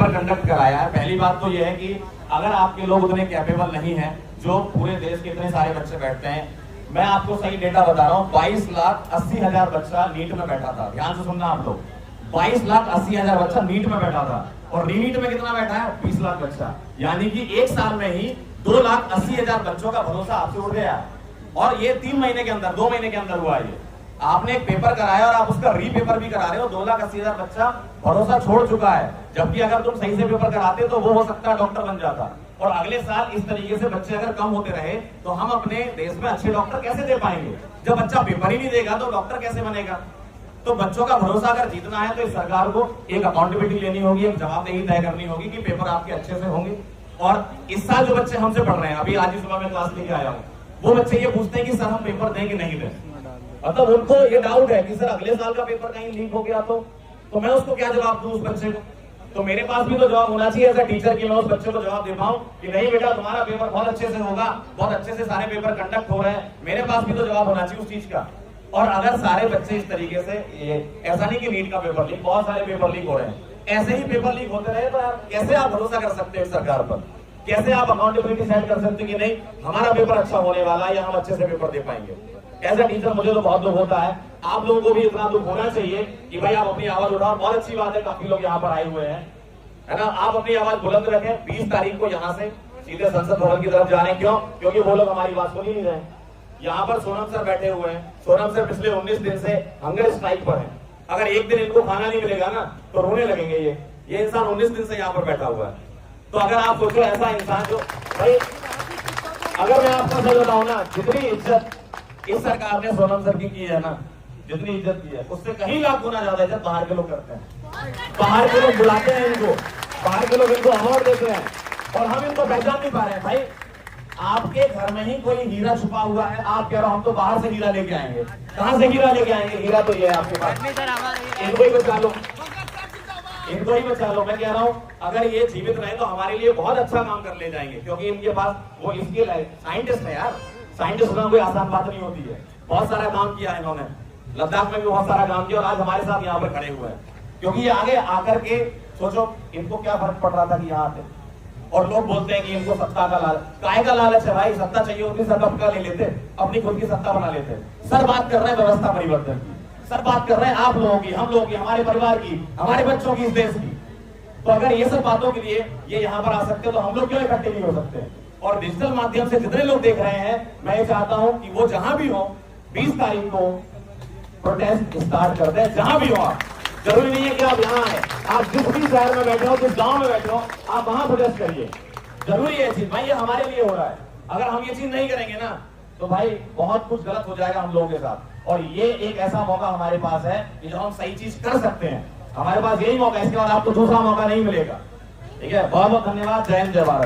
Paper conduct कराया है। पहली बात तो यह है कि अगर आपके लोग उतने कैपेबल नहीं है, जो पूरे देश के इतने सारे बच्चे बैठते हैं, मैं आपको सही डेटा बता रहा हूँ, 22,80,000 बच्चा नीट में बैठा था। ध्यान से सुनना आप लोग, 22,80,000 बच्चा नीट में बैठा था, और रीनीट में कितना बैठा है? 20 लाख बच्चा। यानी कि एक साल में ही 2,80,000 बच्चों का भरोसा आपसे उड़ गया। और ये 3 महीने के अंदर, 2 महीने के अंदर हुआ ये। आपने एक पेपर कराया और आप उसका रीपेपर भी करा रहे हो। 2,80,000 बच्चा भरोसा छोड़ चुका है। जबकि अगर तुम सही से पेपर कराते तो वो हो सकता है डॉक्टर बन जाता। और अगले साल इस तरीके से बच्चे अगर कम होते रहे तो हम अपने देश में अच्छे डॉक्टर कैसे दे पाएंगे? जब बच्चा पेपर ही नहीं देगा तो डॉक्टर कैसे बनेगा? तो बच्चों का भरोसा अगर जीतना है तो इस सरकार को एक अकाउंटेबिलिटी लेनी होगी, एक जवाबदेही तय करनी होगी कि पेपर आपके अच्छे से होंगे। और इस साल जो बच्चे हमसे पढ़ रहे हैं, अभी आज ही सुबह मैं क्लास लेके आया हूँ, वो बच्चे ये पूछते हैं कि सर हम पेपर दें कि नहीं दें। मतलब उनको ये डाउट है कि सर अगले साल का पेपर कहीं लीक हो गया तो मैं उसको क्या जवाब दूं उस बच्चे को? तो मेरे पास भी तो जवाब होना चाहिए एज अ टीचर कि मैं उस बच्चे को जवाब दे पाऊं कि नहीं बेटा तुम्हारा पेपर बहुत अच्छे से होगा, बहुत अच्छे से सारे पेपर कंडक्ट हो रहे हैं। मेरे पास भी तो जवाब होना चाहिए उस चीज का। और अगर सारे बच्चे इस तरीके से, ऐसा नहीं कि नीट का पेपर लीक, बहुत सारे पेपर लीक हो रहे हैं, ऐसे ही पेपर लीक होते रहे तो कैसे आप भरोसा कर सकते हैं सरकार पर? कैसे आप अकाउंटेबिलिटी सेट कर सकते हैं कि नहीं हमारा पेपर अच्छा होने वाला है या हम अच्छे से पेपर दे पाएंगे? एज अ टीचर मुझे तो बहुत दुख होता है। आप लोगों को भी इतना दुख होना चाहिए कि भाई आप अपनी आवाज उठाओ। बहुत अच्छी बात है, काफी लोग यहाँ पर आए हुए हैं, है ना। आप अपनी आवाज बुलंद रखें। 20 तारीख को यहाँ से सीधे संसद भवन की तरफ जा रहे हैं। क्यों? क्योंकि वो लोग हमारी बात सुन ही नहीं रहे। यहाँ पर सोनम सर बैठे हुए हैं। सोनम सर पिछले 19 दिन से हंगर स्ट्राइक पर हैं। अगर एक दिन इनको खाना नहीं मिलेगा ना तो रोने लगेंगे। ये इंसान 19 दिन से यहाँ पर बैठा हुआ है। तो अगर आप सोचो ऐसा इंसान जो, भाई अगर मैं आपको सही बताऊं ना, जितनी इज्जत इस सरकार ने सोनम सर की है ना, जितनी इज्जत की है उससे कहीं लाख गुना ज्यादा इज्जत बाहर के लोग करते हैं। बाहर के लोग बुलाते हैं इनको, बाहर के लोग इनको अवार्ड देते हैं और हम इनको पहचान नहीं पा रहे हैं। भाई आपके घर में ही कोई हीरा छुपा हुआ है, आप कह रहे हो हम तो बाहर से हीरा लेके आएंगे। कहां से हीरा लेके आएंगे? हीरा तो ये है आपके पास, इनको ही बचा लो, इनको ही बचा लो। मैं कह रहा हूं अगर ये जीवित रहे तो हमारे लिए बहुत अच्छा काम कर ले जाएंगे, क्योंकि इनके पास वो स्किल है। साइंटिस्ट है यार, साइंटिस्ट होना कोई आसान बात नहीं होती है। बहुत सारा काम किया है इन्होंने, लद्दाख में भी बहुत सारा काम किया और आज हमारे साथ यहाँ पर खड़े हुए हैं। क्योंकि ये आगे आकर के सोचो इनको क्या फर्क पड़ रहा था कि यहाँ आते। और लोग बोलते हैं कि इनको सत्ता का लालच, काय का लालच है भाई? सत्ता चाहिए होती सर कब का ले लेते, अपनी खुद की सत्ता बना लेते। सर बात कर रहे हैं व्यवस्था परिवर्तन की, सर बात कर रहे हैं आप लोगों की, हम लोगों की, हमारे परिवार की, हमारे बच्चों की, इस देश की। तो अगर ये सब बातों के लिए ये यहाँ पर आ सकते हैं तो हम लोग क्यों इकट्ठे नहीं हो सकते? और डिजिटल माध्यम से जितने लोग देख रहे हैं, मैं ये चाहता हूं कि वो जहां भी हो 20 तारीख को प्रोटेस्ट स्टार्ट कर दें। जहां भी हो आप, जरूरी नहीं है कि आप यहाँ आए, आप जिस भी शहर में बैठे हो, जिस गांव में बैठे हो, आप वहां प्रोटेस्ट करिए। जरूरी है चीज भाई, ये हमारे लिए हो रहा है। अगर हम ये चीज नहीं करेंगे ना तो भाई बहुत कुछ गलत हो जाएगा हम लोगों के साथ। और ये एक ऐसा मौका हमारे पास है कि जो हम सही चीज कर सकते हैं। हमारे पास यही मौका है, इसके बाद आपको दूसरा मौका नहीं मिलेगा। ठीक है, बहुत बहुत धन्यवाद। जय हिंद, जय भारत।